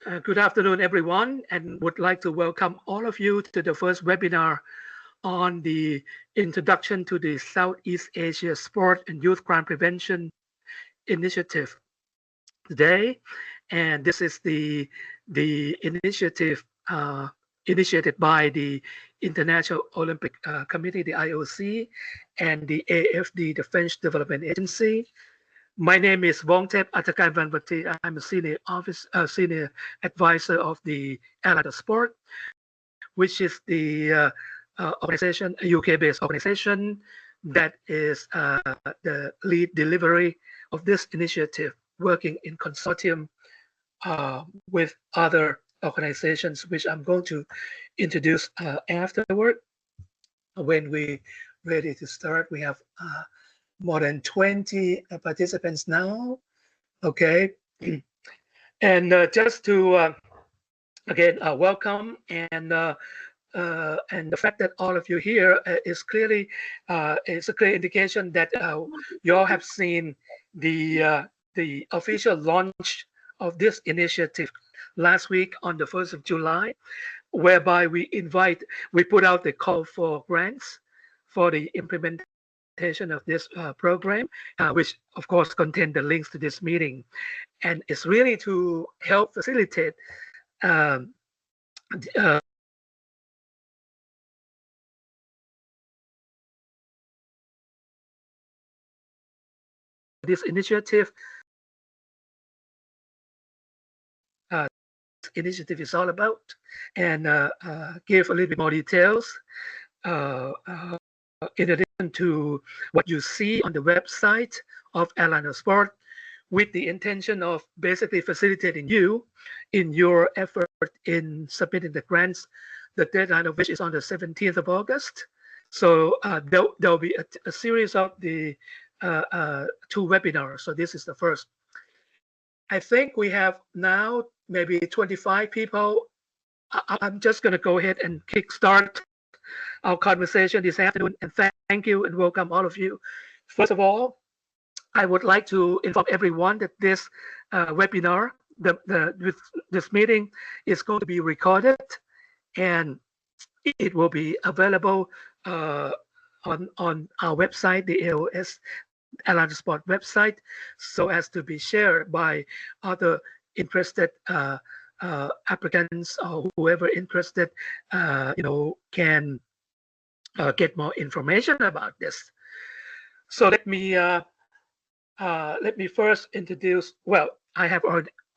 Good afternoon, everyone, and would like to welcome all of you to the first webinar on the introduction to the Southeast Asia Sport and Youth Crime Prevention Initiative today. And this is the initiative initiated by the International Olympic Committee, the IOC, and the AFD, the French Development Agency. My name is Vongtep Atakanvanvati. I'm a senior advisor of the Allied Sport, which is the organization, a UK-based organization that is the lead delivery of this initiative, working in consortium with other organizations, which I'm going to introduce afterward. When we're ready to start, we have more than 20 participants now. Okay, and just to again welcome, and the fact that all of you here is clearly is a clear indication that you all have seen the official launch of this initiative last week on the 1st of July, whereby we put out the call for grants for the implementation of this program, which of course contain the links to this meeting, and it's really to help facilitate this initiative. Initiative is all about, and give a little bit more details in addition to what you see on the website of Allied Sport, with the intention of basically facilitating you in your effort in submitting the grants, the deadline of which is on the 17th of August. So there'll be a series of the 2 webinars. So this is the first. I think we have now maybe 25 people. I'm just going to go ahead and kickstart our conversation this afternoon, and thank you and welcome all of you. First of all, I would like to inform everyone that this webinar, this meeting, is going to be recorded, and it will be available on our website, the AOS Allied Sport website, so as to be shared by other interested applicants or whoever interested, can get more information about this. So let me first introduce. Well, I have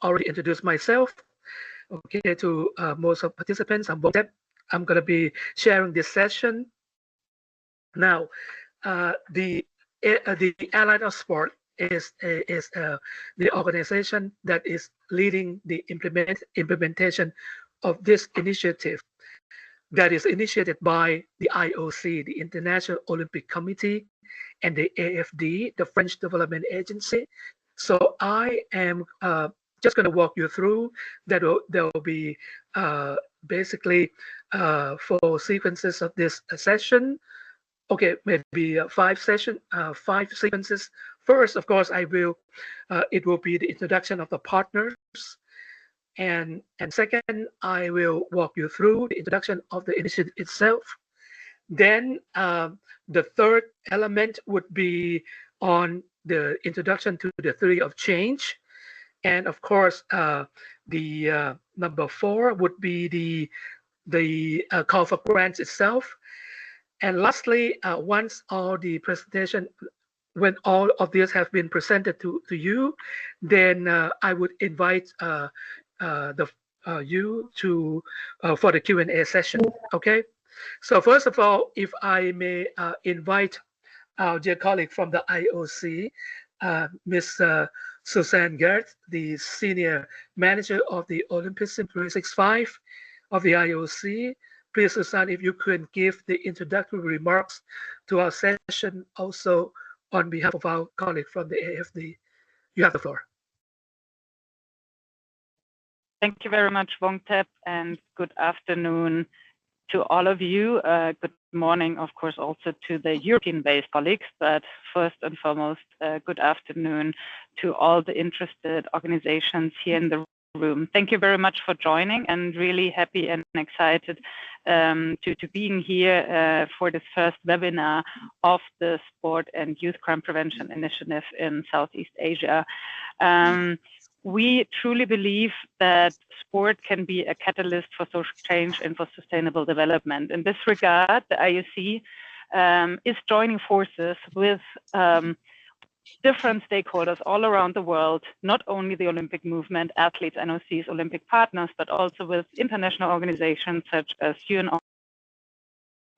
already introduced myself. Okay, to most of participants. I'm Vongtep. I'm going to be sharing this session. Now, the Allied Sport is the organization that is leading the implementation of this initiative that is initiated by the IOC, the International Olympic Committee, and the AFD, the French Development Agency. So I am just going to walk you through that. There will be basically 4 sequences of this session. Okay, maybe 5 sequences. First, of course, it will be the introduction of the partners. And second, I will walk you through the introduction of the initiative itself. Then the third element would be on the introduction to the theory of change. And of course, the number 4 would be the call for grants itself. And lastly, once all the presentation, when all of this have been presented to you, then I would invite you to for the Q&A session. Okay. So first of all, if I may invite our dear colleague from the IOC, Ms. Suzanne Gert, the Senior Manager of the Olympics in 365 of the IOC. Please, Suzanne, if you could give the introductory remarks to our session also on behalf of our colleague from the AFD. You have the floor. Thank you very much, Vongtep, and good afternoon to all of you. Good morning, of course, also to the European-based colleagues, but first and foremost, good afternoon to all the interested organizations here in the room. Thank you very much for joining, and really happy and excited to being here for this first webinar of the Sport and Youth Crime Prevention Initiative in Southeast Asia. We truly believe that sport can be a catalyst for social change and for sustainable development. In this regard, the IOC is joining forces with different stakeholders all around the world, not only the Olympic movement, athletes, NOCs, Olympic partners, but also with international organizations such as UN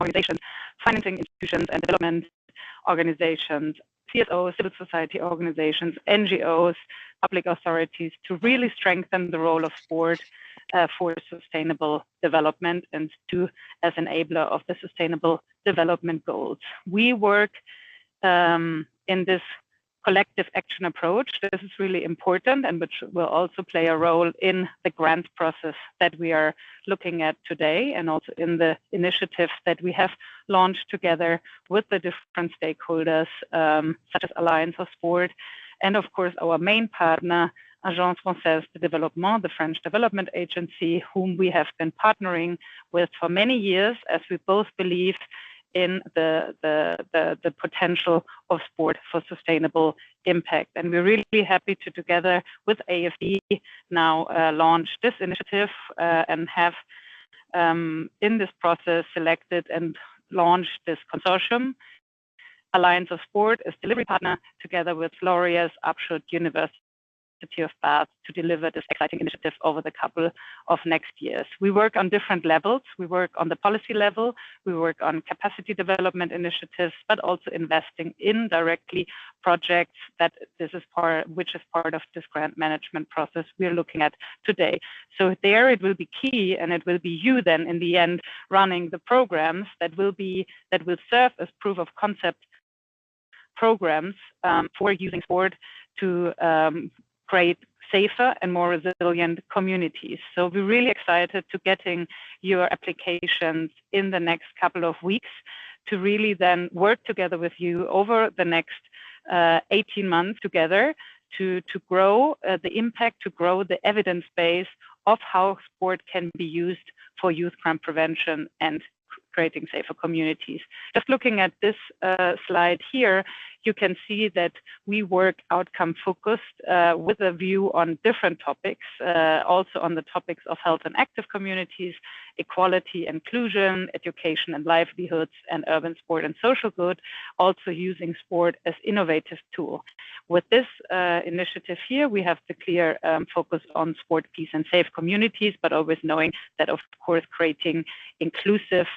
organizations, financing institutions and development organizations, CSOs, civil society organizations, NGOs, public authorities, to really strengthen the role of sport for sustainable development and to as enabler of the sustainable development goals. We work in this collective action approach. This is really important, and which will also play a role in the grant process that we are looking at today, and also in the initiatives that we have launched together with the different stakeholders, such as Alliance of Sport, and of course our main partner, Agence Française de développement, the French development agency, whom we have been partnering with for many years, as we both believe in the potential of sport for sustainable impact. And we're really happy to, together with AFD, now launch this initiative and have in this process selected and launched this consortium. Alliance of Sport is delivery partner together with Laureus Upshur University of Bath to deliver this exciting initiative over the couple of next years. We work on different levels. We work on the policy level. We work on capacity development initiatives, but also investing in directly projects that which is part of this grant management process we're looking at today. So there it will be key, and it will be you then in the end running the programs that will serve as proof of concept programs for using sport to create safer and more resilient communities. So we're really excited to getting your applications in the next couple of weeks to really then work together with you over the next 18 months together to grow the impact, to grow the evidence base of how sport can be used for youth crime prevention and creating safer communities. Just looking at this slide here, you can see that we work outcome focused with a view on different topics, also on the topics of health and active communities, equality, inclusion, education and livelihoods, and urban sport and social good, also using sport as innovative tool. With this initiative here, we have the clear focus on sport, peace and safe communities, but always knowing that, of course, creating inclusive,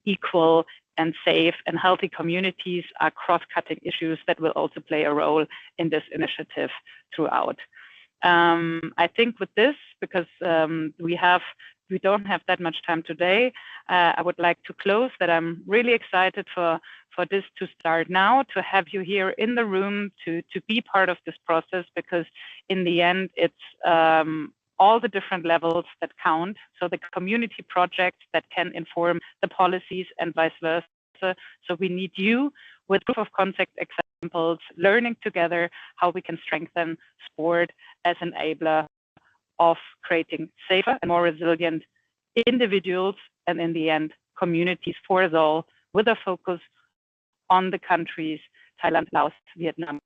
equal and safe and healthy communities are cross-cutting issues that will also play a role in this initiative throughout. I think with this, because we don't have that much time today, I would like to close that I'm really excited for this to start now, to have you here in the room to be part of this process, because in the end, it's all the different levels that count. So the community projects that can inform the policies and vice versa. So we need you with proof of concept examples, learning together how we can strengthen sport as an enabler of creating safer and more resilient individuals, and in the end, communities for us all, with a focus on the countries, Thailand, Laos, Vietnam,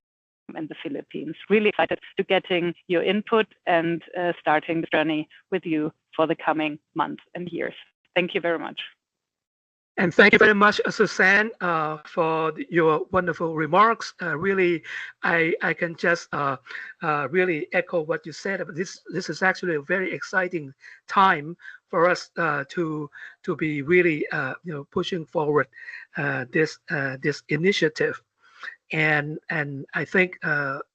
and the Philippines. Really excited to getting your input and starting the journey with you for the coming months and years. Thank you very much. And thank you very much, Suzanne, for your wonderful remarks. Really, I can just really echo what you said. This is actually a very exciting time for us to be really pushing forward this initiative. And I think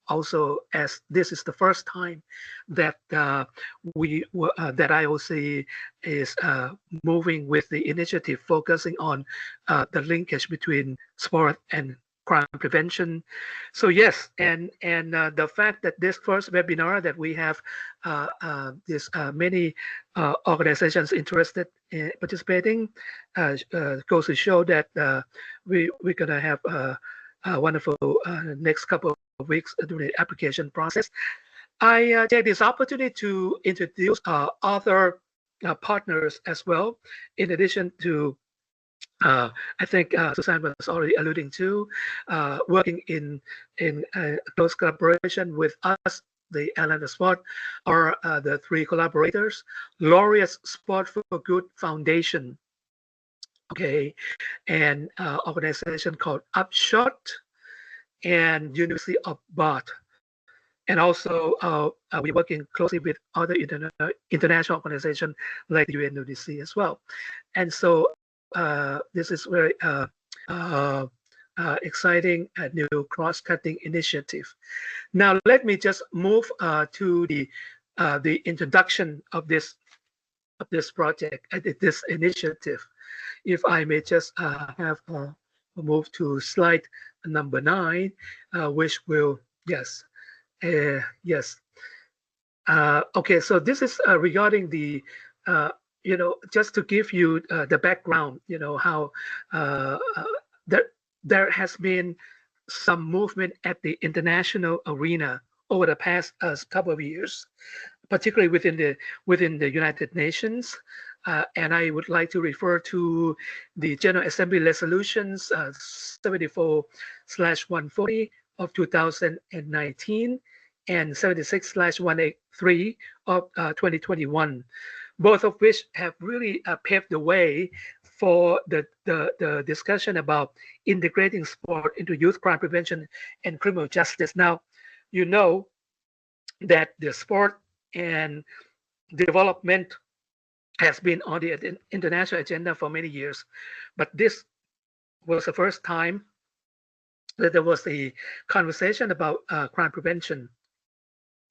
also, as this is the first time that that IOC is moving with the initiative focusing on the linkage between sport and crime prevention. So yes, and the fact that this first webinar that we have this many organizations interested in participating goes to show that we're gonna have wonderful next couple of weeks during the application process. I take this opportunity to introduce other partners as well, in addition to I think Susan was already alluding to, working in close collaboration with us, the Island of Sport, are the three collaborators: Laureates Sport for Good Foundation, okay, and organization called Upshot, and University of Bath. And also, we're working closely with other international organizations like the UNODC as well. And so this is very uh, exciting new cross-cutting initiative. Now, let me just move to the introduction of this project, this initiative. If I may just have move to slide number 9, which will, yes, yes. Okay, so this is regarding the, just to give you the background, how there has been some movement at the international arena over the past couple of years, particularly within the United Nations. And I would like to refer to the General Assembly resolutions 74/140 of 2019 and 76/183 of 2021, both of which have really paved the way for the discussion about integrating sport into youth crime prevention and criminal justice. Now, you know that the sport and development has been on the international agenda for many years, but this was the first time that there was a conversation about crime prevention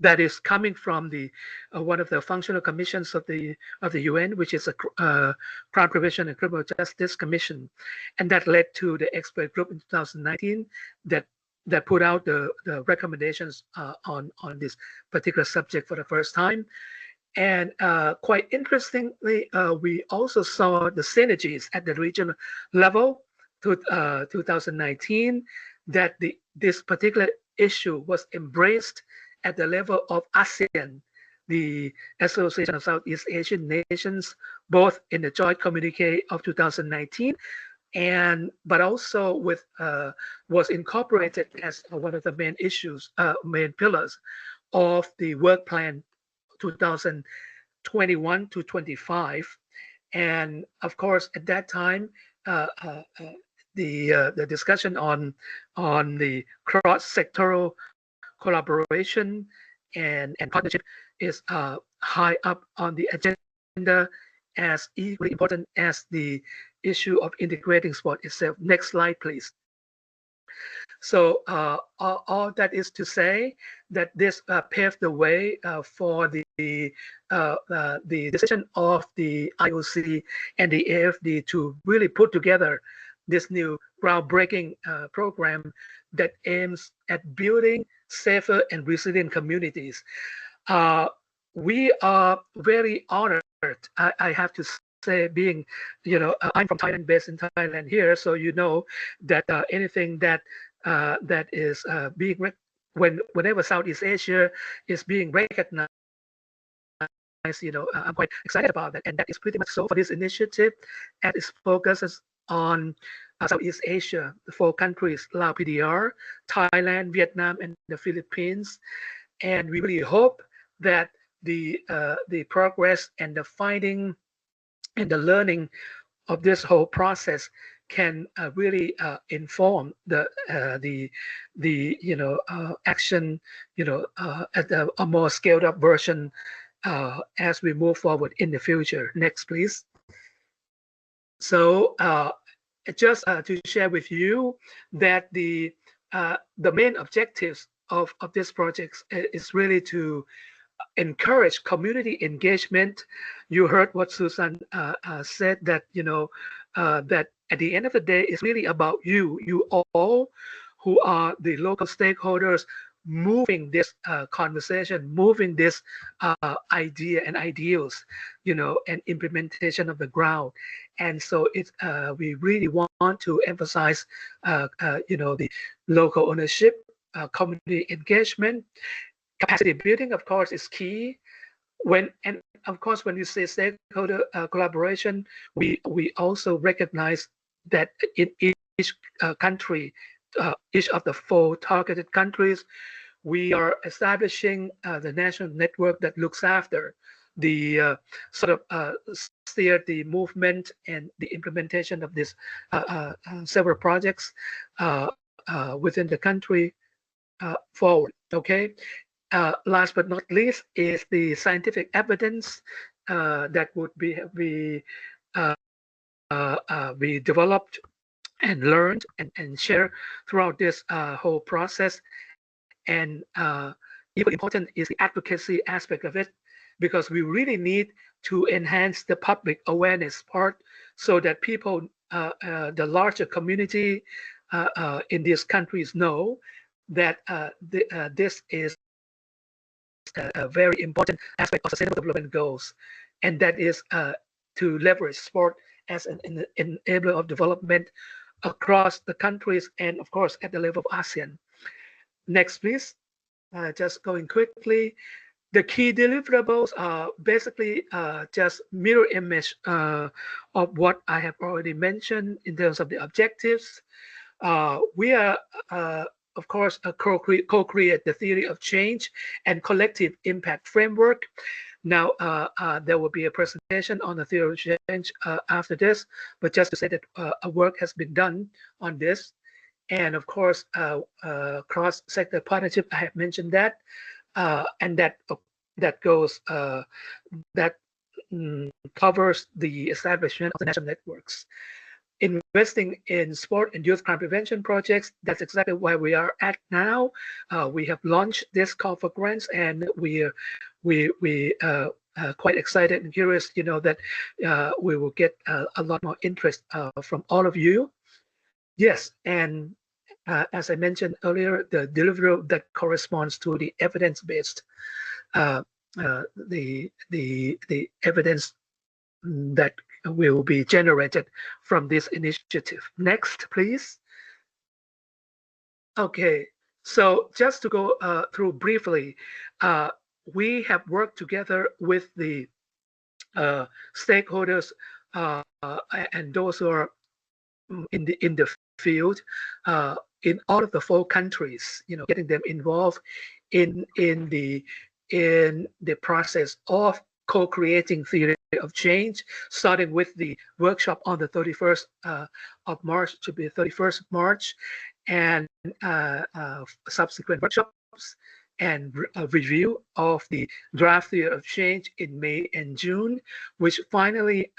that is coming from the one of the functional commissions of the UN, which is a Crime Prevention and Criminal Justice Commission, and that led to the expert group in 2019 that put out the recommendations on this particular subject for the first time. And quite interestingly, we also saw the synergies at the regional level to 2019 that this particular issue was embraced at the level of ASEAN, the Association of Southeast Asian Nations, both in the joint communique of 2019, but also was incorporated as one of the main issues, main pillars of the work plan 2021 to 25. And of course, at that time, the discussion on the cross-sectoral collaboration and partnership is high up on the agenda, as equally important as the issue of integrating sport itself. Next slide, please. So all that is to say that this paved the way for the decision of the IOC and the AFD to really put together this new groundbreaking program that aims at building safer and resilient communities. We are very honored, I have to say, being, I'm from Thailand, based in Thailand here, so that anything that is being whenever Southeast Asia is being recognized, I'm quite excited about that, and that is pretty much so for this initiative, and it focuses on Southeast Asia, the 4 countries: Lao PDR, Thailand, Vietnam, and the Philippines. And we really hope that the progress and the finding and the learning of this whole process can really inform the action, at a more scaled up version as we move forward in the future. Next, please. So just to share with you that the main objectives of this project is really to encourage community engagement. You heard what Susan said, that that at the end of the day, it's really about you all who are the local stakeholders, moving this conversation, moving this idea and ideals, and implementation of the ground. And so we really want to emphasize, the local ownership, community engagement, capacity building, of course, is key. And of course, when you say stakeholder collaboration, we also recognize that in each country, each of the 4 targeted countries, we are establishing the national network that looks after the sort of steer the movement and the implementation of this several projects within the country forward. Okay. Last but not least is the scientific evidence that would be developed and learned and shared throughout this whole process. And equally important is the advocacy aspect of it, because we really need to enhance the public awareness part so that people, the larger community in these countries know that this is a very important aspect of sustainable development goals, and that is to leverage sport as an enabler of development across the countries and, of course, at the level of ASEAN. Next, please. Just going quickly. The key deliverables are basically just mirror image of what I have already mentioned in terms of the objectives. We are, of course, co-create the theory of change and collective impact framework. Now, there will be a presentation on the theory of change after this, but just to say that work has been done on this. And of course, cross-sector partnership, I have mentioned that, and that goes, that covers the establishment of the national networks. Investing in sport and youth crime prevention projects, that's exactly where we are at now. We have launched this call for grants, and we quite excited and curious, that we will get a lot more interest from all of you. Yes, and as I mentioned earlier, the delivery that corresponds to the evidence-based, the evidence that will be generated from this initiative. Next, please. Okay, so just to go through briefly, we have worked together with the stakeholders and those who are in the field in all of the 4 countries, getting them involved in the process of co-creating theory of change, starting with the workshop on the 31st of March, to be 31st of March, and subsequent workshops and a review of the draft theory of change in May and June, which finally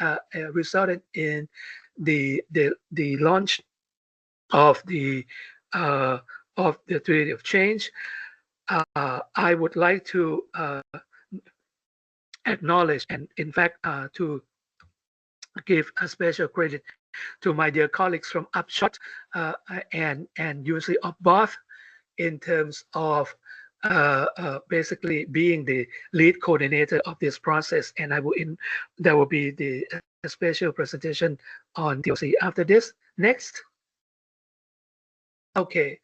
resulted in the launch of the theory of change. I would like to acknowledge, and in fact to give a special credit to my dear colleagues from Upshot and University of Bath in terms of basically being the lead coordinator of this process. And there will be a special presentation on DOC after this. Next. Okay.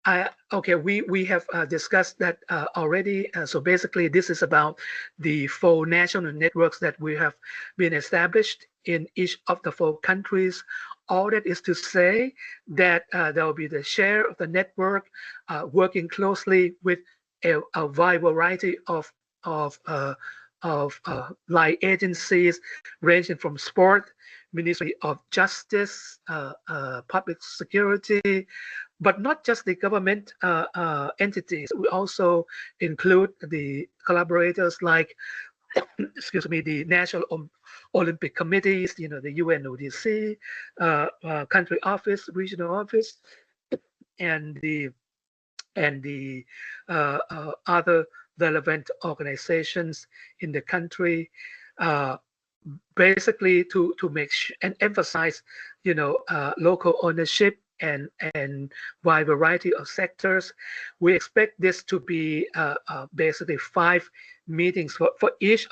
We have discussed that already. So basically, this is about the 4 national networks that we have been established in each of the 4 countries. All that is to say that there will be the share of the network, working closely with a wide variety of like agencies ranging from sport, Ministry of Justice, public security, but not just the government entities. We also include the collaborators like, excuse me, the National Olympic Committees, the UNODC, country office, regional office, and the other relevant organizations in the country, basically to make and emphasize, local ownership and wide variety of sectors. We expect this to be basically 5 meetings for each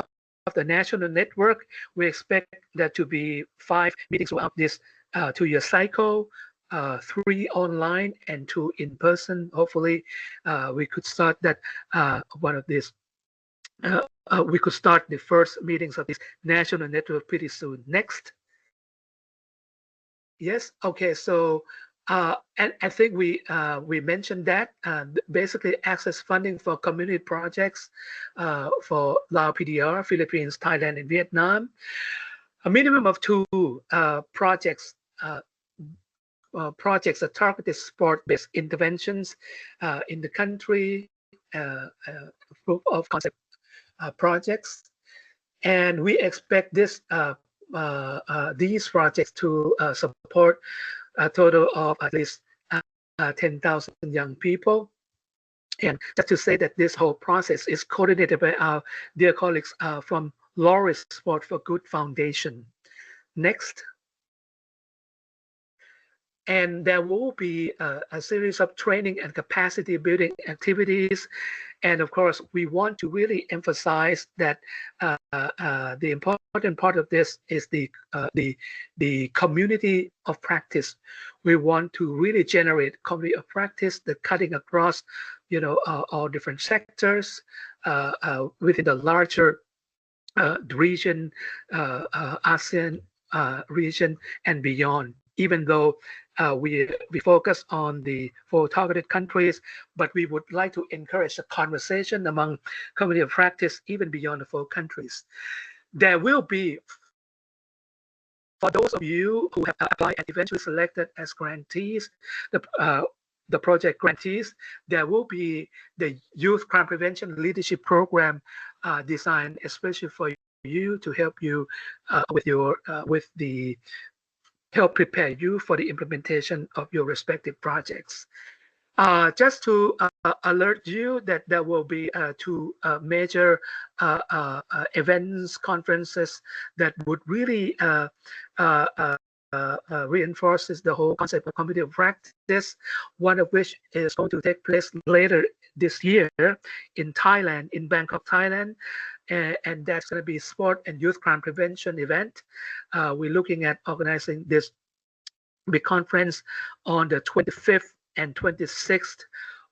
of the national network. We expect that to be 5 meetings throughout this 2-year cycle. 3 online and 2 in person. Hopefully, we could start that one of these. We could start the first meetings of this national network pretty soon. Next. Yes. Okay. So, and I think we mentioned that basically access funding for community projects for Lao PDR, Philippines, Thailand, and Vietnam. A minimum of 2 projects. Projects that targeted sport-based interventions in the country, proof of concept projects, and we expect these projects to support a total of at least 10,000 young people. And just to say that this whole process is coordinated by our dear colleagues from Loris Sport for Good Foundation. Next. And there will be a series of training and capacity building activities. And of course, we want to really emphasize that the important part of this is the community of practice. We want to really generate community of practice that cutting across, all different sectors within the larger region, ASEAN region and beyond. Even though we focus on the 4 targeted countries, but we would like to encourage a conversation among community of practice even beyond the 4 countries. There will be, for those of you who have applied and eventually selected as grantees, the project grantees, there will be the Youth Crime Prevention Leadership Program designed especially for you to help you help prepare you for the implementation of your respective projects. Just to alert you that there will be 2 major events, conferences that would really reinforces the whole concept of community of practice, one of which is going to take place later this year in Thailand, in Bangkok, Thailand. And that's going to be sport and youth crime prevention event. We're looking at organizing this big conference on the 25th and 26th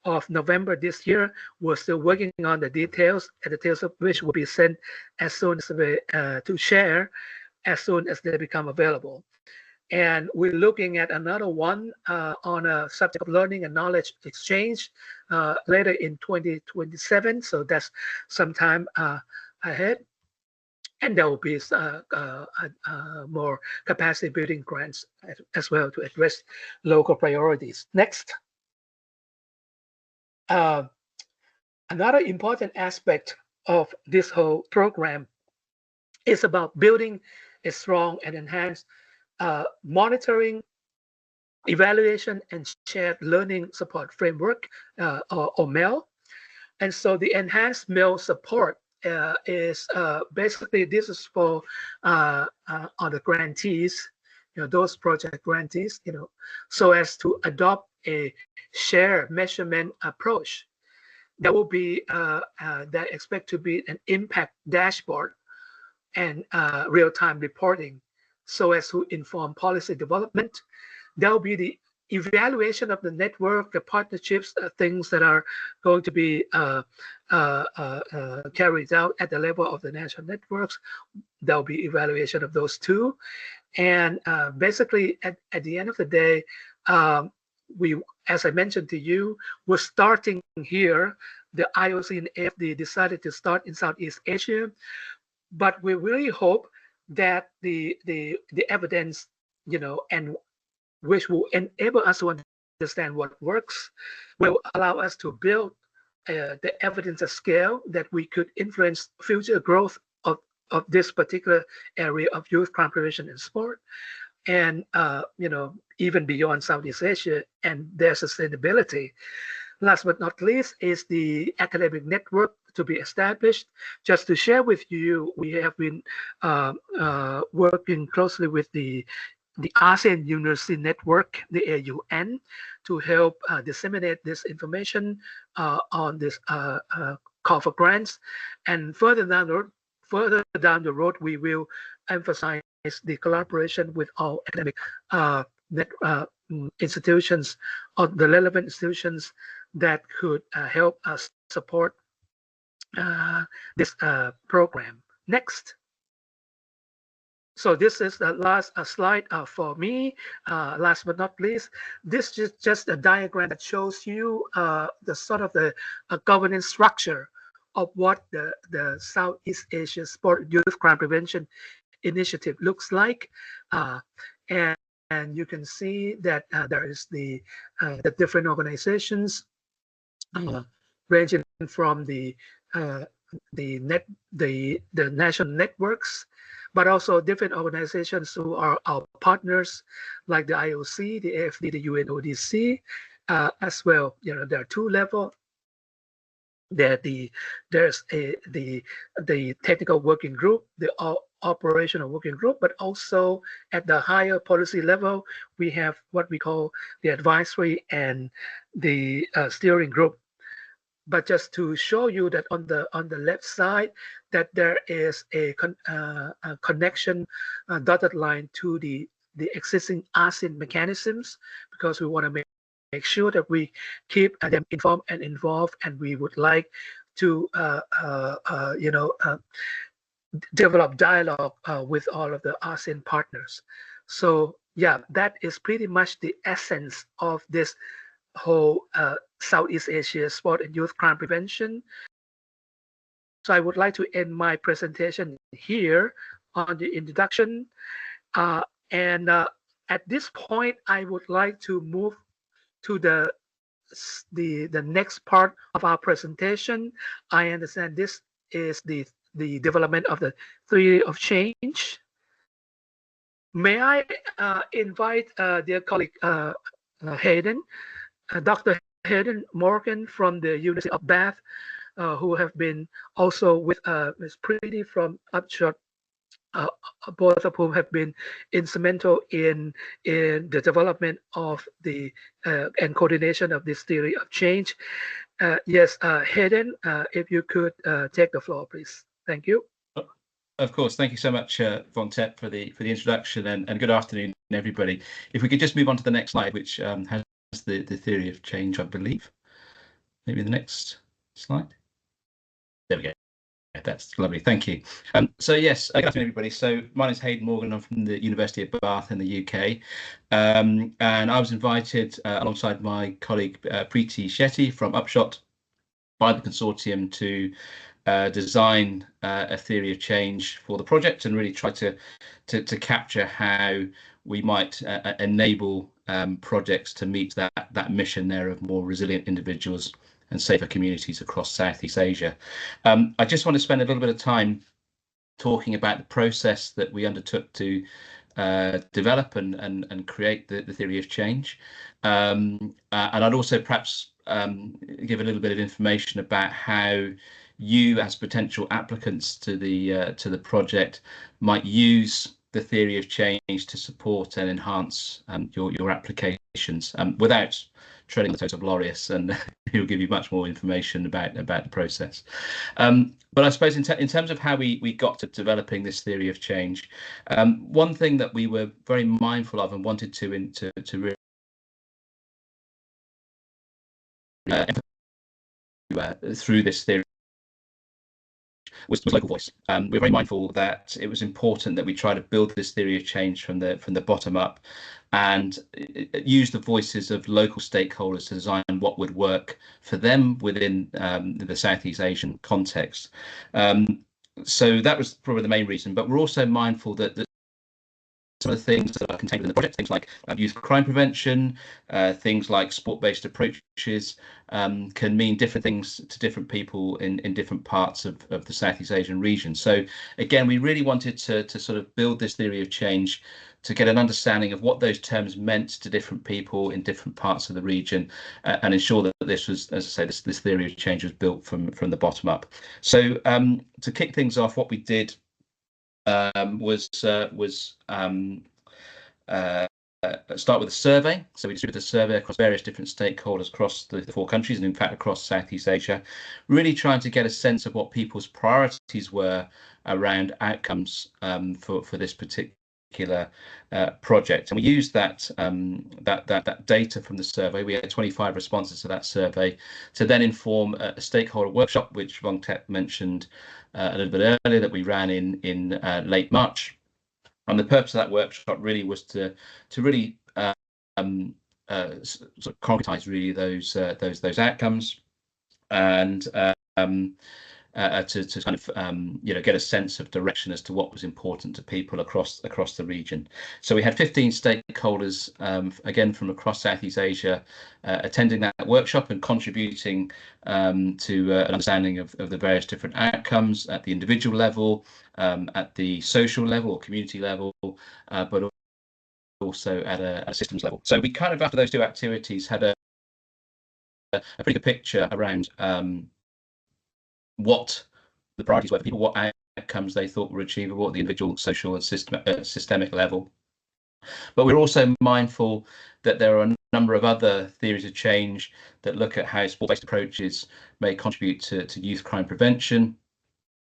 of November this year. We're still working on the details, and the details of which will be sent as soon as to share as soon as they become available. And we're looking at another one on a subject of learning and knowledge exchange later in 2027. So that's sometime ahead. And there will be more capacity building grants as well to address local priorities. Next. Another important aspect of this whole program is about building a strong and enhanced monitoring, evaluation, and shared learning support framework, or MEL. And so the enhanced MEL support is basically, this is for on the grantees, those project grantees, so as to adopt a shared measurement approach. There will be that expect to be an impact dashboard and real-time reporting, so as to inform policy development. There will be the evaluation of the network, the partnerships, things that are going to be carried out at the level of the national networks. There will be evaluation of those too. And basically, at the end of the day, we, as I mentioned to you, we're starting here. The IOC and AFD decided to start in Southeast Asia, but we really hope that the evidence, and which will enable us to understand what works, will allow us to build the evidence at scale that we could influence future growth of this particular area of youth crime prevention and sport, and even beyond Southeast Asia and their sustainability. Last but not least is the academic network to be established. Just to share with you, we have been working closely with the ASEAN University Network, the AUN, to help disseminate this information on this call for grants. And further down the road, we will emphasize the collaboration with our academic institutions or the relevant institutions that could help us support this program. Next. So this is the last slide for me. Last but not least, this is just a diagram that shows you the sort of the governance structure of what the Southeast Asia Sport Youth Crime Prevention Initiative looks like. And you can see that there is the different organizations ranging from the national networks, but also different organizations who are our partners, like the IOC, the AFD, the UNODC, as well. You know, there are two levels. There's the technical working group, the operational working group, but also at the higher policy level, we have what we call the advisory and the steering group. But just to show you that on the left side, that there is a connection, dotted line to the existing ASEAN mechanisms, because we want to make sure that we keep them informed and involved, and we would like to develop dialogue with all of the ASEAN partners. So yeah, that is pretty much the essence of this whole Southeast Asia Sport and Youth Crime Prevention. So I would like to end my presentation here on the introduction. And at this point, I would like to move to the next part of our presentation. I understand this is the development of the theory of change. May I invite dear colleague Hayden, Dr. Hayden Morgan from the University of Bath, who have been also with Ms. Preeti from Upshot, both of whom have been instrumental in the development of the and coordination of this theory of change. Yes, Hayden, if you could take the floor, please. Thank you. Of course, thank you so much, Von Tepp, for the introduction, and good afternoon, everybody. If we could just move on to the next slide, which has the theory of change, I believe. Maybe the next slide. There we go. That's lovely. Thank you. So yes, good afternoon, everybody. So my name is Hayden Morgan. I'm from the University of Bath in the UK, and I was invited alongside my colleague Preeti Shetty from Upshot by the consortium to design a theory of change for the project, and really try to capture how we might enable projects to meet that mission there of more resilient individuals and safer communities across Southeast Asia. I just want to spend a little bit of time talking about the process that we undertook to develop and create the theory of change, and I'd also perhaps give a little bit of information about how you, as potential applicants to the project, might use the theory of change to support and enhance your applications, without treading the toes of Laureus, and he'll give you much more information about the process. But I suppose in terms of how we got to developing this theory of change, one thing that we were very mindful of and wanted to really through this theory was local voice. We're very mindful that it was important that we try to build this theory of change from the bottom up, and use the voices of local stakeholders to design what would work for them within the Southeast Asian context. So that was probably the main reason, but we're also mindful that some of the things that are contained in the project, things like youth crime prevention, things like sport-based approaches, can mean different things to different people in different parts of the Southeast Asian region. So again, we really wanted to sort of build this theory of change to get an understanding of what those terms meant to different people in different parts of the region, and ensure that this was, as I say, this theory of change was built from the bottom up. So to kick things off, what we did was start with a survey. So we distributed a survey across various different stakeholders across the 4 countries, and in fact across Southeast Asia, really trying to get a sense of what people's priorities were around outcomes for this particular particular project, and we used that that data from the survey. We had 25 responses to that survey to then inform a stakeholder workshop, which Vongtep mentioned a little bit earlier, that we ran in late March. And the purpose of that workshop really was to really sort of concretize really those outcomes, and to kind of get a sense of direction as to what was important to people across the region. So we had 15 stakeholders, again from across Southeast Asia, attending that workshop and contributing to an understanding of the various different outcomes at the individual level, at the social level or community level, but also at a systems level. So we kind of, after those two activities, had a pretty good picture around what the priorities were for people, what outcomes they thought were achievable at the individual, social and systemic level. But we're also mindful that there are a number of other theories of change that look at how sport-based approaches may contribute to youth crime prevention.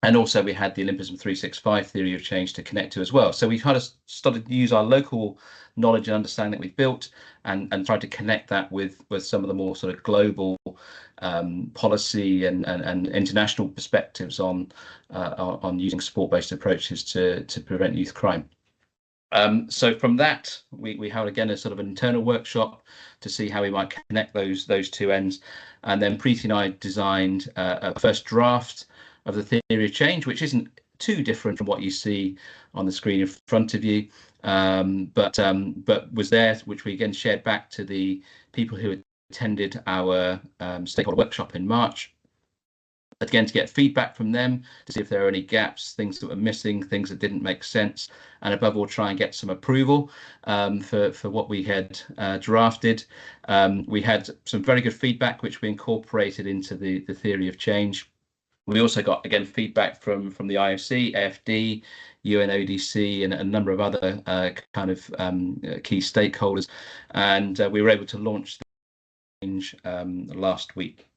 And also we had the Olympism 365 theory of change to connect to as well. So we kind of started to use our local knowledge and understanding that we've built and tried to connect that with some of the more sort of global policy and international perspectives on using sport-based approaches to prevent youth crime. So from that, we held again a sort of an internal workshop to see how we might connect those two ends. And then Preeti and I designed a first draft of the theory of change, which isn't too different from what you see on the screen in front of you, but was there, which we again shared back to the people who attended our stakeholder workshop in March, again to get feedback from them to see if there are any gaps, things that were missing, things that didn't make sense, and above all try and get some approval for what we had drafted. We had some very good feedback which we incorporated into the theory of change. We also got, again, feedback from the IOC, AFD, UNODC, and a number of other kind of key stakeholders, and we were able to launch the change last week.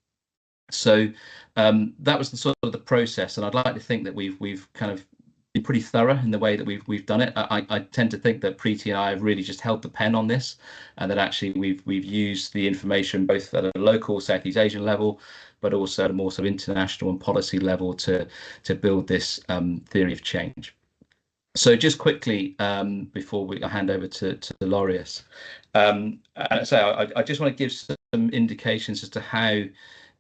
So that was the sort of the process, and I'd like to think that we've kind of been pretty thorough in the way that we've done it. I tend to think that Preeti and I have really just held the pen on this, and that actually we've used the information both at a local Southeast Asian level, but also at a more sort of international and policy level to build this theory of change. So just quickly, before I hand over to Laureus, so I just want to give some indications as to how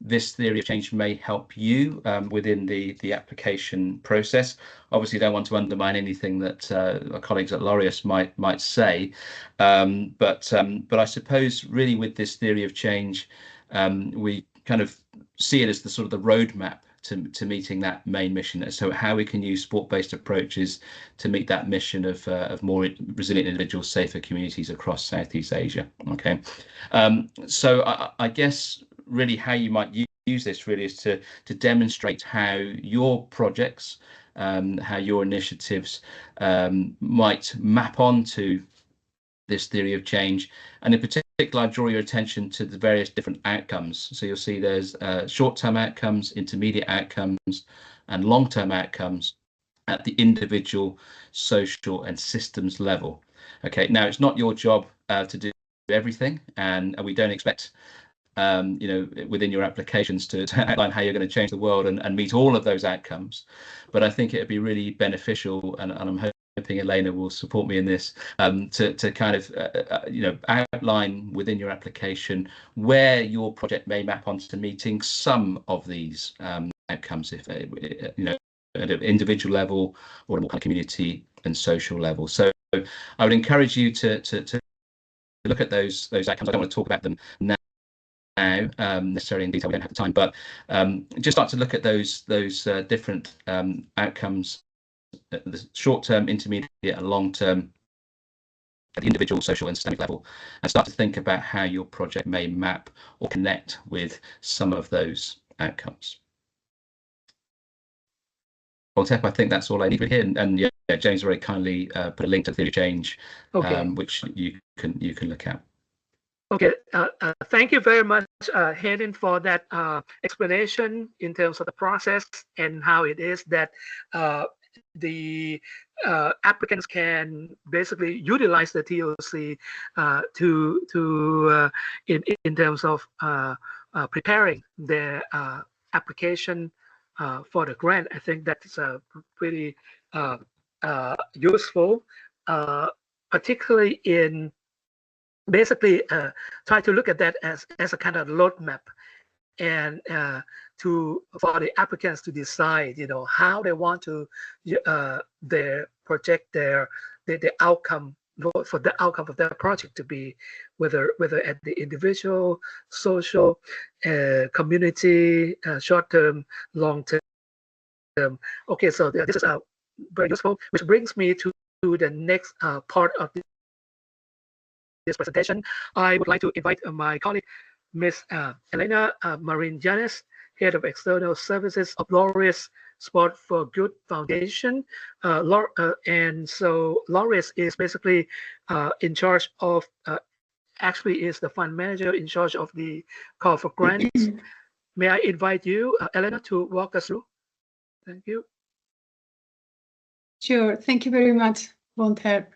this theory of change may help you within the application process. Obviously, don't want to undermine anything that our colleagues at Laureus might say, but I suppose really with this theory of change, we kind of see it as the sort of the roadmap to meeting that main mission. So how we can use sport-based approaches to meet that mission of more resilient individuals, safer communities across Southeast Asia. Okay, so I guess really how you might use this really is to demonstrate how your projects, how your initiatives might map onto this theory of change, and in particular I draw your attention to the various different outcomes. So you'll see there's short-term outcomes, intermediate outcomes, and long-term outcomes at the individual, social, and systems level. Okay, now it's not your job to do everything, and we don't expect within your applications to outline how you're going to change the world and meet all of those outcomes. But I think it would be really beneficial, and I'm hoping Elena will support me in this, to kind of outline within your application where your project may map onto meeting some of these outcomes, if at an individual level or a more kind of community and social level. So I would encourage you to look at those outcomes. I don't want to talk about them now necessarily in detail, we don't have the time, but just start to look at those different outcomes, the short-term, intermediate, and long-term at the individual, social, and systemic level, and start to think about how your project may map or connect with some of those outcomes. Vongtep, I think that's all I need here, and yeah, James very kindly put a link to the theory of change, okay, which you can look at. Okay, thank you very much, Hayden, for that explanation in terms of the process and how it is that the applicants can basically utilize the TOC in terms of preparing their application for the grant. I think that's pretty useful, particularly in basically try to look at that as a kind of roadmap, and for the applicants to decide, how they want to project the outcome for the outcome of their project to be, whether at the individual, social, community, short term, long term. Okay, so this is very useful, which brings me to the next part of this presentation. I would like to invite my colleague, Ms. Elena Marin-Yanes, Head of External Services of Laureus Sport for Good Foundation. And so Laureus is basically in charge of, actually is the fund manager in charge of the call for grants. May I invite you, Elena, to walk us through? Thank you. Sure. Thank you very much, Vonter.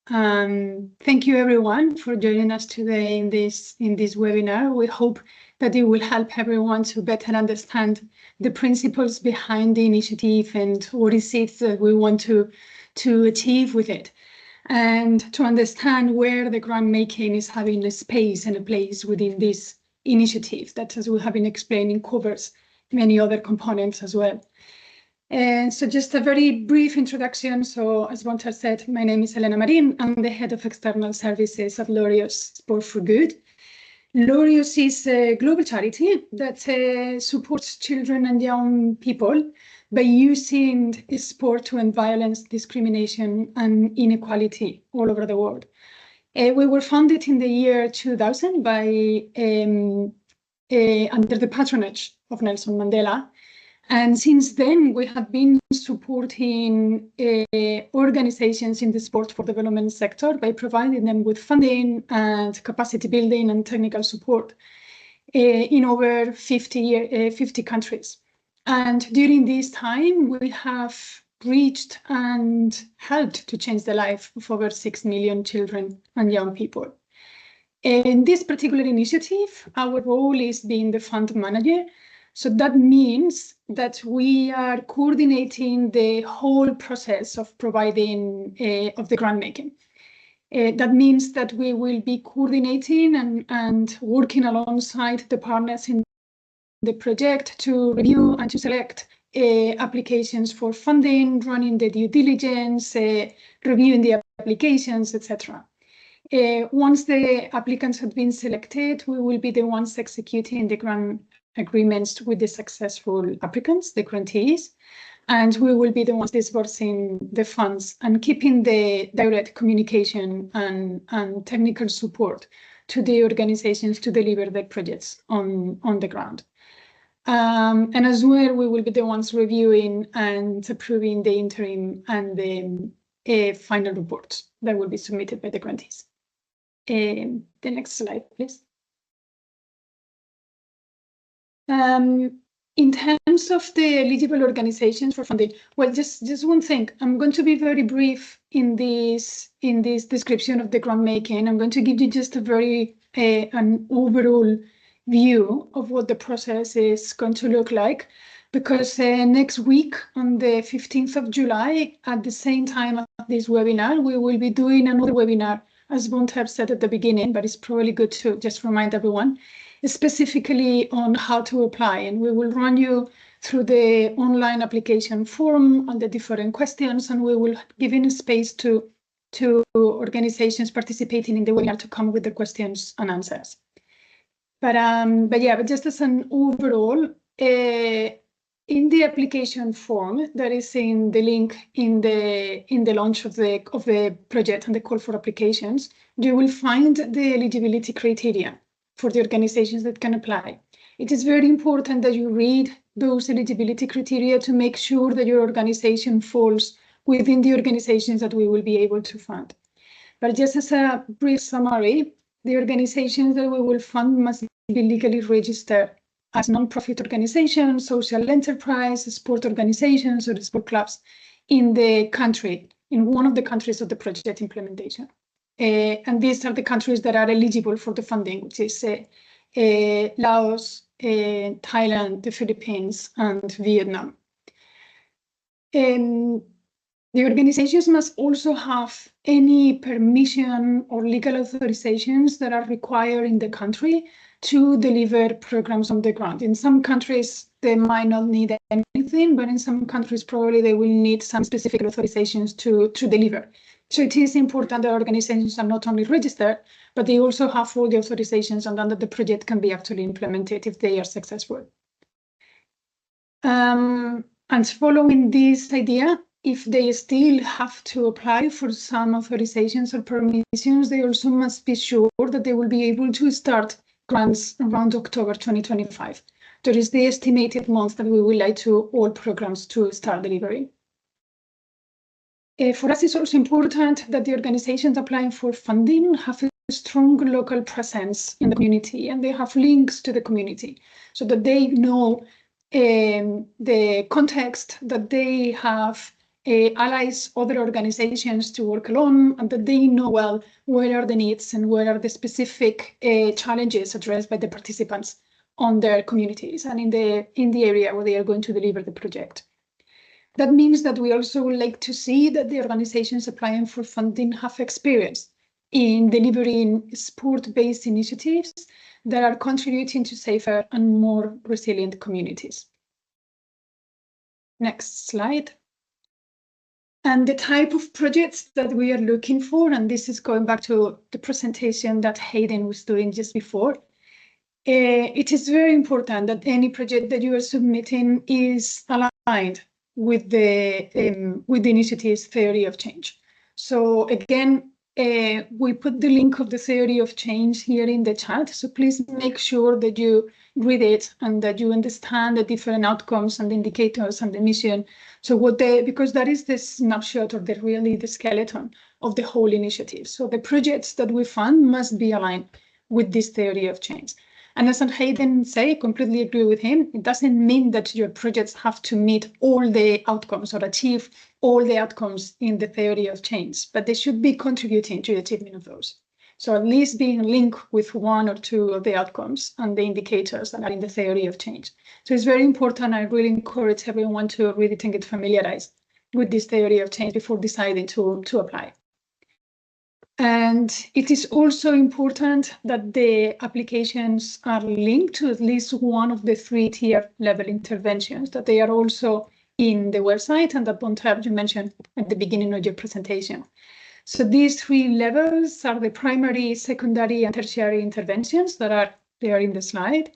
Thank you everyone for joining us today in this webinar. We hope that it will help everyone to better understand the principles behind the initiative and what is it that we want to achieve with it, and to understand where the grant making is having a space and a place within this initiative that, as we have been explaining, covers many other components as well. And so just a very brief introduction. So as Vonter said, my name is Elena Marin. I'm the Head of External Services at Laureus Sport for Good. Laureus is a global charity that supports children and young people by using sport to end violence, discrimination, and inequality all over the world. We were founded in the year 2000 by under the patronage of Nelson Mandela. And since then, we have been supporting organizations in the sport for development sector by providing them with funding and capacity building and technical support in over 50 countries. And during this time, we have reached and helped to change the life of over 6 million children and young people. In this particular initiative, our role is being the fund manager. So that means that we are coordinating the whole process of providing of the grant making. That means that we will be coordinating and working alongside the partners in the project to review and to select applications for funding, running the due diligence, reviewing the applications, etc. Once the applicants have been selected, we will be the ones executing the grant agreements with the successful applicants, the grantees, and we will be the ones disbursing the funds and keeping the direct communication and technical support to the organizations to deliver their projects on the ground. And as well, we will be the ones reviewing and approving the interim and the final reports that will be submitted by the grantees. The next slide, please. In terms of the eligible organizations for funding, well, just one thing. I'm going to be very brief in this description of the grant making. I'm going to give you just a very an overall view of what the process is going to look like, because next week on the 15th of July, at the same time of this webinar, we will be doing another webinar, as Vonter said at the beginning, but it's probably good to just remind everyone, specifically on how to apply. And we will run you through the online application form and the different questions, and we will give in space to organizations participating in the webinar to come with the questions and answers. But just as an overall, in the application form that is in the link in the launch of the project and the call for applications, you will find the eligibility criteria for the organizations that can apply. It is very important that you read those eligibility criteria to make sure that your organization falls within the organizations that we will be able to fund. But just as a brief summary, the organizations that we will fund must be legally registered as non-profit organizations, social enterprise, sport organizations, or sport clubs in the country in one of the countries of the project implementation. And these are the countries that are eligible for the funding, which is Laos, Thailand, the Philippines, and Vietnam. The organizations must also have any permission or legal authorizations that are required in the country to deliver programs on the ground. In some countries, they might not need anything, but in some countries, probably they will need some specific authorizations to deliver. So it is important that organizations are not only registered, but they also have all the authorizations and that the project can be actually implemented if they are successful. And following this idea, if they still have to apply for some authorizations or permissions, they also must be sure that they will be able to start grants around October 2025. That is the estimated month that we would like to all programs to start delivering. For us, it's also important that the organizations applying for funding have a strong local presence in the community and they have links to the community so that they know the context, that they have allies, other organizations to work along, and that they know well where are the needs and where are the specific challenges addressed by the participants on their communities and in the area where they are going to deliver the project. That means that we also would like to see that the organizations applying for funding have experience in delivering sport-based initiatives that are contributing to safer and more resilient communities. Next slide. And the type of projects that we are looking for, and this is going back to the presentation that Hayden was doing just before, it is very important that any project that you are submitting is aligned with the initiative's theory of change. So again, we put the link of the theory of change here in the chat. So please make sure that you read it and that you understand the different outcomes and the indicators and the mission. So because that is the snapshot or really the skeleton of the whole initiative. So the projects that we fund must be aligned with this theory of change. And as Hayden said, I completely agree with him. It doesn't mean that your projects have to meet all the outcomes or achieve all the outcomes in the theory of change, but they should be contributing to the achievement of those. So at least being linked with one or two of the outcomes and the indicators that are in the theory of change. So it's very important. I really encourage everyone to read it and get familiarized with this theory of change before deciding to apply. And it is also important that the applications are linked to at least one of the 3 tier level interventions, that they are also in the website and that Bontrab you mentioned at the beginning of your presentation. So these 3 levels are the primary, secondary, and tertiary interventions that are there in the slide.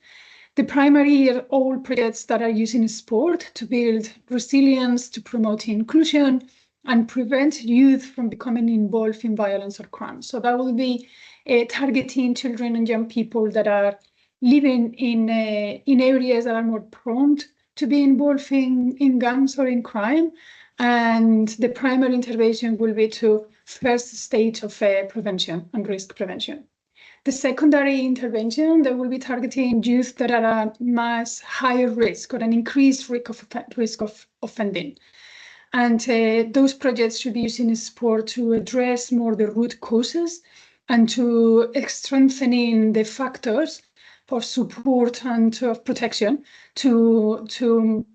The primary are all projects that are using sport to build resilience, to promote inclusion, and prevent youth from becoming involved in violence or crime. So that will be targeting children and young people that are living in areas that are more prone to be involved in gangs or in crime. And the primary intervention will be to first stage of prevention and risk prevention. The secondary intervention that will be targeting youth that are at much higher risk or an increased risk of offending. And those projects should be using sport to address more the root causes and to strengthening the factors for support and of protection to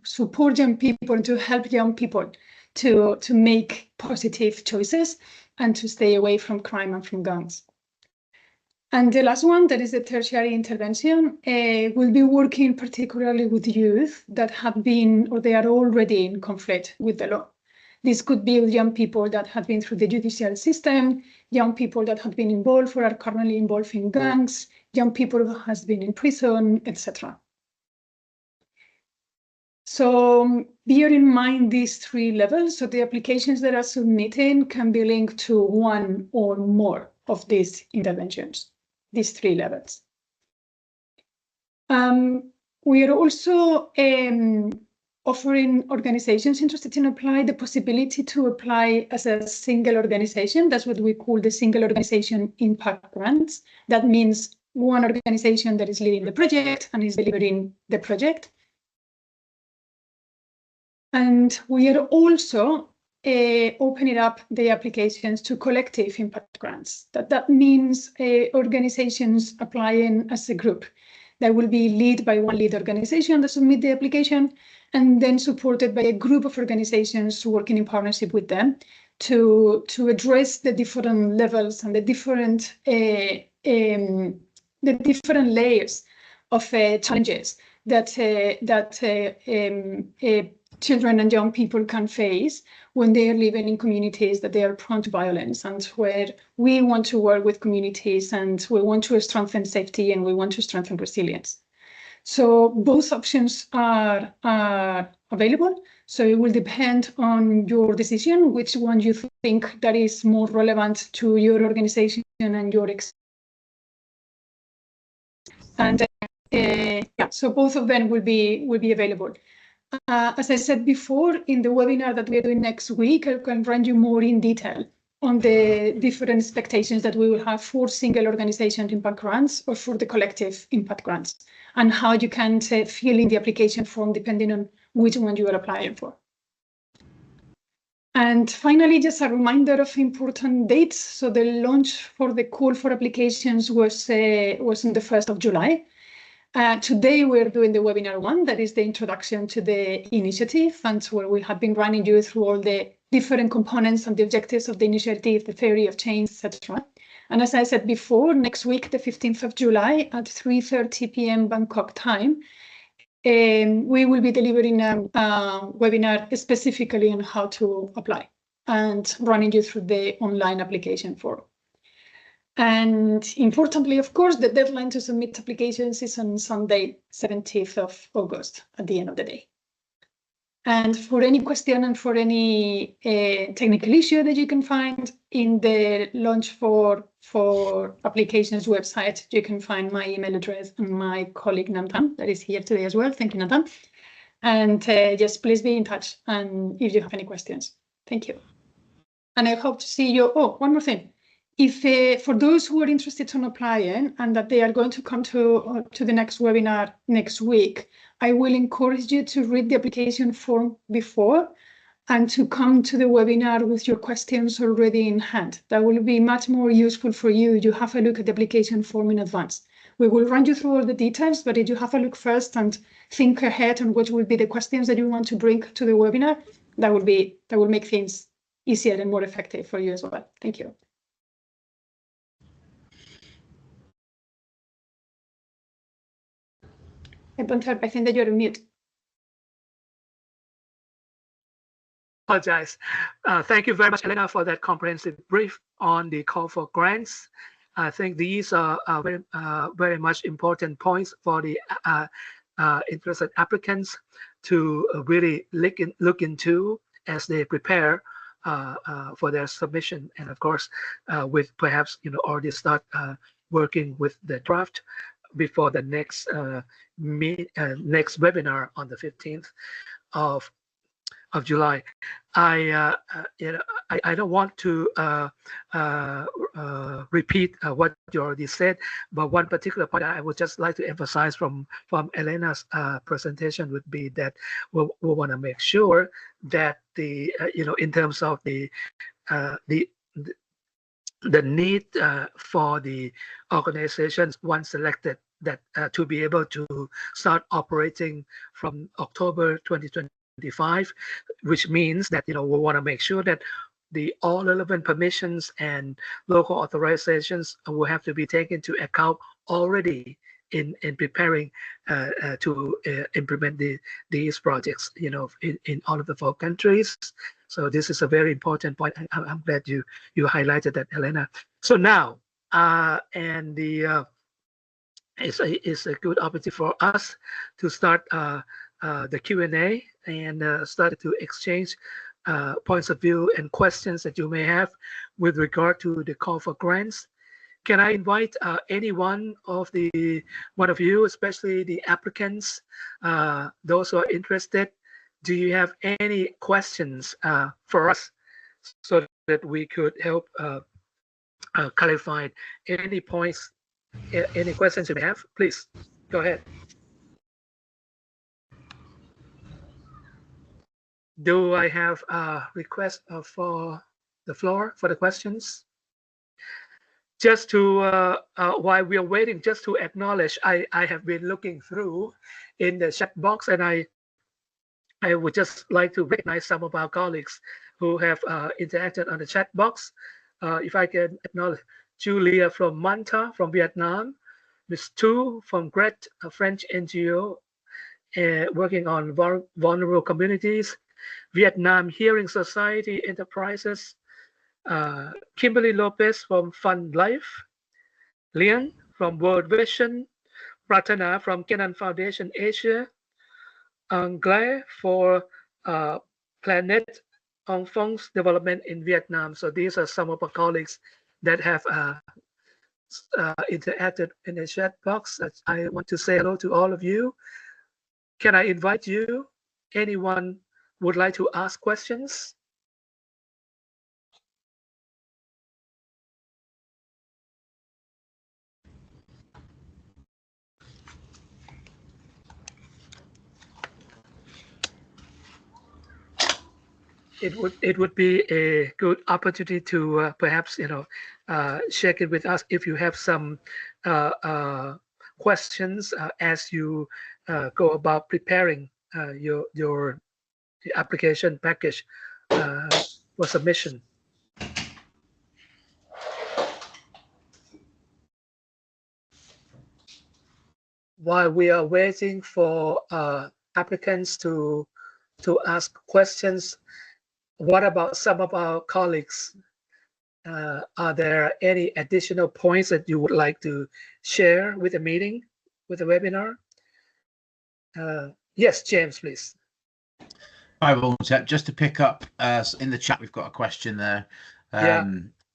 support young people and to help young people to make positive choices and to stay away from crime and from gangs. And the last one, that is the tertiary intervention, will be working particularly with youth that have been or they are already in conflict with the law. This could be with young people that have been through the judicial system, young people that have been involved or are currently involved in gangs, young people who have been in prison, etc. So bear in mind these 3 levels. So the applications that are submitted can be linked to one or more of these interventions, these 3 levels. We are also offering organizations interested in apply the possibility to apply as a single organization. That's what we call the single organization impact grants. That means one organization that is leading the project and is delivering the project. And we are also opening up the applications to collective impact grants. That means organizations applying as a group. That will be led by one lead organization that submit the application, and then supported by a group of organizations working in partnership with them to address the different levels and the different layers of challenges that children and young people can face when they are living in communities that they are prone to violence, and where we want to work with communities and we want to strengthen safety and we want to strengthen resilience. So both options are available. So it will depend on your decision, which one you think that is more relevant to your organization and your so both of them will be available. As I said before, in the webinar that we are doing next week, I can run you more in detail on the different expectations that we will have for single organization impact grants or for the collective impact grants, and how you can fill in the application form depending on which one you are applying for. And finally, just a reminder of important dates. So the launch for the call for applications was on the 1st of July. Today, we're doing the webinar 1, that is the introduction to the initiative, and where we have been running you through all the different components and the objectives of the initiative, the theory of change, etc. And as I said before, next week, the 15th of July at 3:30 p.m. Bangkok time, we will be delivering a webinar specifically on how to apply and running you through the online application form. And importantly, of course, the deadline to submit applications is on Sunday, 17th of August at the end of the day. And for any question and for any technical issue that you can find in the launch for applications website, you can find my email address and my colleague Nantan that is here today as well. Thank you, Nantan. And just please be in touch and if you have any questions. Thank you. And I hope to see you. Oh, one more thing. If for those who are interested in applying and that they are going to come to the next webinar next week, I will encourage you to read the application form before and to come to the webinar with your questions already in hand. That will be much more useful for you. You have a look at the application form in advance. We will run you through all the details, but if you have a look first and think ahead on what will be the questions that you want to bring to the webinar, that will make things easier and more effective for you as well. Thank you. I think that you're on mute. Apologize. Thank you very much, Elena, for that comprehensive brief on the call for grants. I think these are very much important points for the interested applicants to really look into as they prepare for their submission, and of course, with perhaps already start working with the draft before the next next webinar on the 15th of July. I don't want to repeat what you already said, but one particular point I would just like to emphasize from Elena's presentation would be that we want to make sure that the in terms of the need for the organizations once selected that to be able to start operating from October 2025, which means that we want to make sure that the all relevant permissions and local authorizations will have to be taken into account already in preparing to implement these projects in all of the 4 countries. So this is a very important point. I'm glad you highlighted that, Elena. So now and the it's a good opportunity for us to start the Q&A and start to exchange points of view and questions that you may have with regard to the call for grants. Can I invite any one of you, especially the applicants, those who are interested? Do you have any questions for us so that we could help clarify any points, any questions you may have? Please go ahead. Do I have a request for the floor for the questions? Just to, while we are waiting, just to acknowledge, I have been looking through in the chat box, and I would just like to recognize some of our colleagues who have interacted on the chat box. If I can acknowledge Julia from Manta, from Vietnam, Ms. Tu from GRET, a French NGO working on vulnerable communities, Vietnam Hearing Society Enterprises, Kimberly Lopez from Fund Life, Lian from World Vision, Pratana from Kenan Foundation Asia, Anglais for Planet Enfants Development in Vietnam. So these are some of our colleagues that have interacted in the chat box. I want to say hello to all of you. Can I invite you? Anyone would like to ask questions? It would be a good opportunity to perhaps share it with us if you have some questions as you go about preparing your application package for submission. While we are waiting for applicants to ask questions, what about some of our colleagues? Are there any additional points that you would like to share with the meeting, with the webinar? Yes, James, please. Hi, Walter. Just to pick up in the chat, we've got a question there.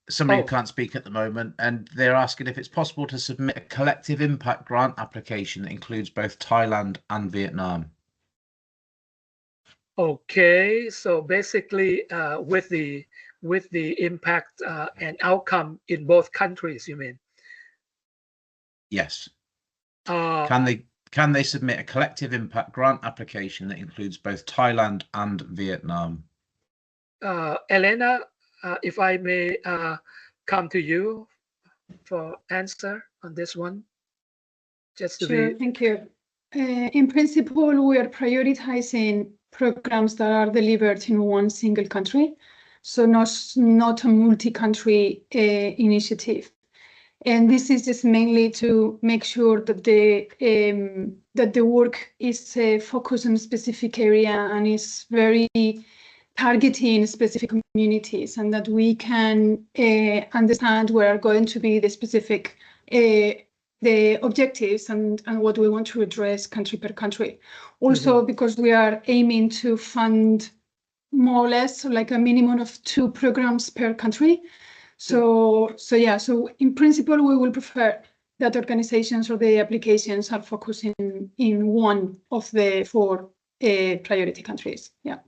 Somebody who can't speak at the moment, and they're asking if it's possible to submit a collective impact grant application that includes both Thailand and Vietnam. Okay, so basically with the impact and outcome in both countries, you mean? Yes. Can they submit a collective impact grant application that includes both Thailand and Vietnam? Elena, if I may come to you for answer on this one. Just to sure, thank you. In principle, we are prioritizing programs that are delivered in one single country, so not a multi-country initiative. And this is just mainly to make sure that the work is focused on a specific area and is very targeting specific communities, and that we can understand where are going to be the specific the objectives and what we want to address country per country. Also, because we are aiming to fund more or less like a minimum of 2 programs per country. So in principle, we will prefer that organizations or the applications are focusing in one of the 4 priority countries. Yeah.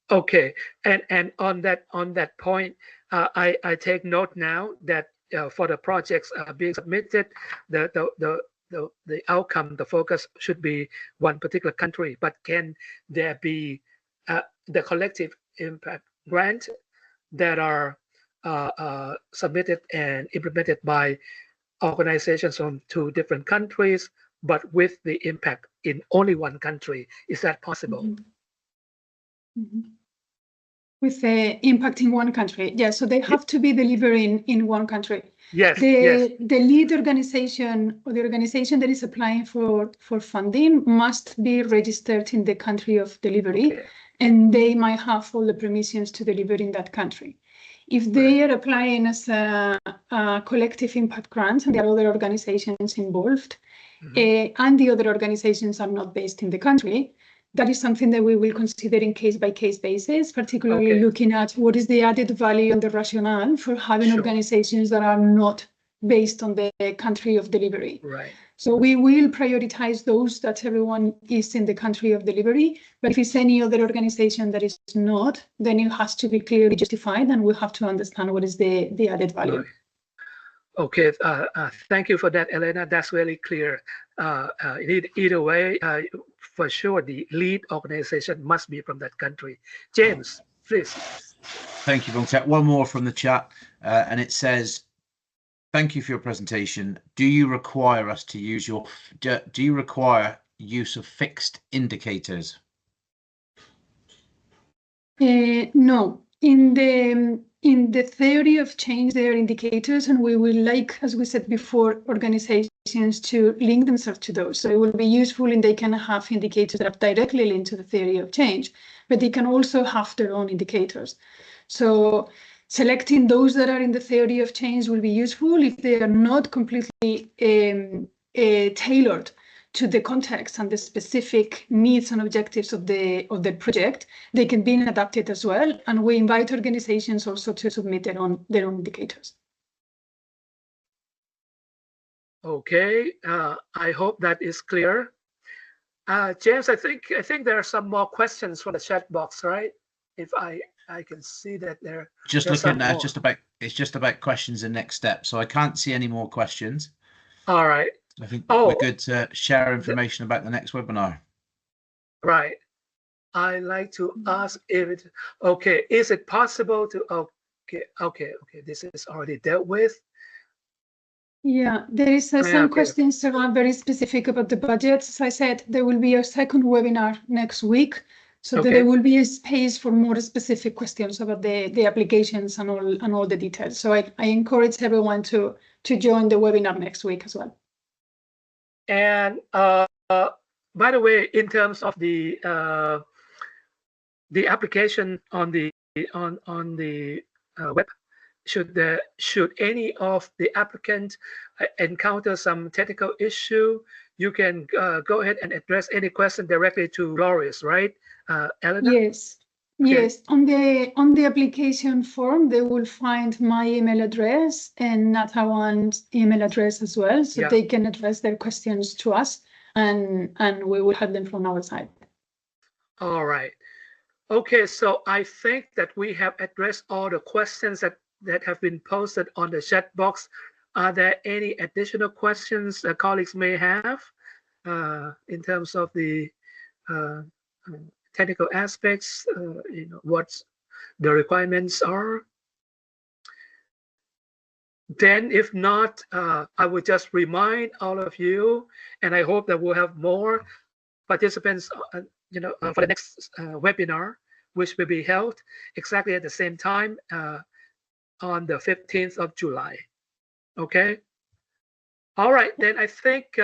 Okay. And on that point, I take note now that for the projects being submitted, the outcome, the focus should be one particular country. But can there be the collective impact grant that are submitted and implemented by organizations from 2 different countries, but with the impact in only one country? Is that possible? With the impact in one country, yeah. So they have to be delivering in one country. Yes. The lead organization or the organization that is applying for funding must be registered in the country of delivery, and they might have all the permissions to deliver in that country. If they are applying as a collective impact grant and there are other organizations involved, and the other organizations are not based in the country, that is something that we will consider in case-by-case basis, particularly looking at what is the added value and the rationale for having organizations that are not based on the country of delivery. Right. So we will prioritize those that everyone is in the country of delivery, but if it's any other organization that is not, then it has to be clearly justified, and we have to understand what is the added value. Okay, thank you for that, Elena. That's really clear. Either way, for sure, the lead organization must be from that country. James, please. Thank you, Vongtep. One more from the chat, and it says, "Thank you for your presentation. Do you require us to use your? Do you require use of fixed indicators?" No. In the theory of change, there are indicators, and we will like, as we said before, organizations to link themselves to those. So it will be useful, and they can have indicators that are directly linked to the theory of change, but they can also have their own indicators. So selecting those that are in the theory of change will be useful. If they are not completely tailored to the context and the specific needs and objectives of the project, they can be adapted as well. And we invite organizations also to submit their own indicators. Okay, I hope that is clear. James, I think there are some more questions from the chat box, right? If I can see that there. Just looking at it's just about questions and next steps. So I can't see any more questions. All right. I think we're good to share information about the next webinar. Right. I like to ask if it, okay, is it possible to, okay, this is already dealt with. Yeah, there is some questions that are very specific about the budget. As I said, there will be a second webinar next week. So there will be a space for more specific questions about the applications and all the details. So I encourage everyone to join the webinar next week as well. And by the way, in terms of the application on the web, should any of the applicants encounter some technical issue, you can go ahead and address any question directly to Loris, right, Elena? Yes. Okay. Yes, on the application form, they will find my email address and Nathawan's email address as well, so they can address their questions to us, and we will have them from our side. All right. Okay, so I think that we have addressed all the questions that have been posted on the chat box. Are there any additional questions that colleagues may have in terms of the technical aspects, what the requirements are? Then if not, I would just remind all of you, and I hope that we'll have more participants for the next webinar, which will be held exactly at the same time on the 15th of July. Okay. All right, then I think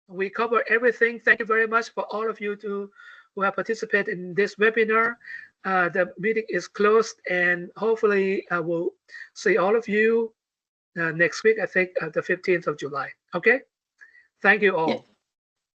we cover everything. Thank you very much for all of you who have participated in this webinar. The meeting is closed, and hopefully I will see all of you next week, I think the 15th of July. Okay. Thank you all. Yeah.